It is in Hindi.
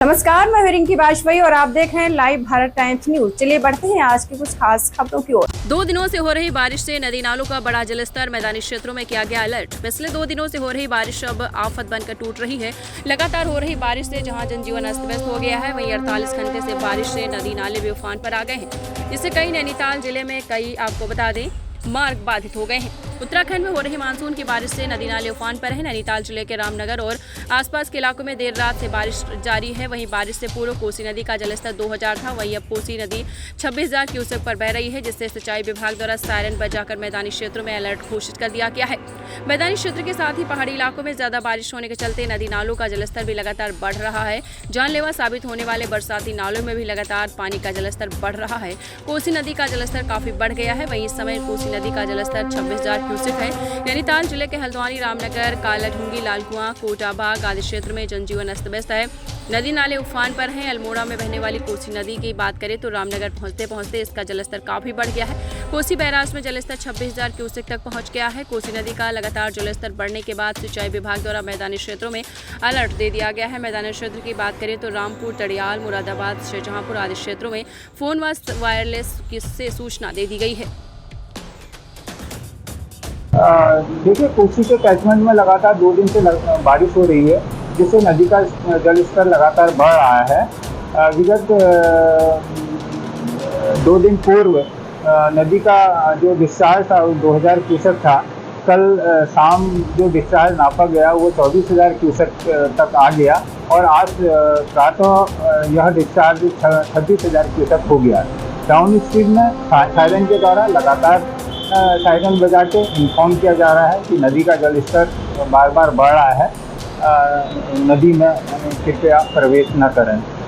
नमस्कार, मैं हूं रिंकी वाजपेयी और आप देख रहे हैं लाइव भारत टाइम्स न्यूज। चलिए बढ़ते हैं आज की कुछ खास खबरों की ओर। 2 दिनों से हो रही बारिश से नदी नालों का बड़ा जलस्तर, मैदानी क्षेत्रों में किया गया अलर्ट। पिछले 2 दिनों से हो रही बारिश अब आफत बनकर टूट रही है। लगातार हो रही बारिश से जहां जनजीवन अस्त व्यस्त हो गया है, वहीं 48 घंटे से बारिश से नदी नाले भी उफान पर आ गए हैं, जिससे कई नैनीताल जिले में कई आपको बता दें मार्ग बाधित हो गए हैं। उत्तराखंड में हो रही मानसून की बारिश से नदी नाले उफान पर है। नैनीताल जिले के रामनगर और आसपास के इलाकों में देर रात से बारिश जारी है। वहीं बारिश से पूर्व कोसी नदी का जलस्तर 2000 था, वहीं अब कोसी नदी 26,000 क्यूसेक पर बह रही है, जिससे सिंचाई विभाग द्वारा सायरन बजाकर मैदानी क्षेत्रों में अलर्ट घोषित कर दिया गया है। मैदानी क्षेत्र के साथ ही पहाड़ी इलाकों में ज्यादा बारिश होने के चलते नदी नालों का जलस्तर भी लगातार बढ़ रहा है। जानलेवा साबित होने वाले बरसाती नालों में भी लगातार पानी का जलस्तर बढ़ रहा है। कोसी नदी का जलस्तर काफी बढ़ गया है। वहीं इस समय कोसी नदी का जलस्तर 26,000 क्यूसेक है। नैनीताल जिले के हल्द्वानी, रामनगर, कालाढूंगी, लालकुआं, कोटाबाग आदि क्षेत्र में जनजीवन अस्त व्यस्त है। नदी नाले उफान पर हैं। अल्मोड़ा में बहने वाली कोसी नदी की बात करें तो रामनगर पहुंचते पहुंचते इसका जलस्तर काफी बढ़ गया है। कोसी बैराज में जलस्तर 26,000 क्यूसेक तक पहुंच गया है। कोसी नदी का लगातार जलस्तर बढ़ने के बाद सिंचाई विभाग द्वारा मैदानी क्षेत्रों में अलर्ट दे दिया गया है। मैदानी क्षेत्र की बात करें तो रामपुर, तड़ियाल, मुरादाबाद, शाहजहांपुर आदि क्षेत्रों में फोन व वायरलेस से सूचना दे दी गई है। देखिए, कोसी के कैचमेंट में लगातार 2 दिन से बारिश हो रही है, जिससे नदी का जल स्तर लगातार बढ़ रहा है। विगत 2 दिन पूर्व नदी का जो डिस्चार्ज था वो 2000 क्यूसेक था। कल शाम जो डिस्चार्ज नापा गया वो 24,000 क्यूसेक तक आ गया और आज प्रातः यह डिस्चार्ज 26,000 क्यूसेक हो गया। डाउन स्ट्रीम में सायरन के द्वारा लगातार सायरन बजा के इन्फॉर्म किया जा रहा है कि नदी का जल स्तर बार बार बढ़ रहा है, नदी में कृपया प्रवेश न करें।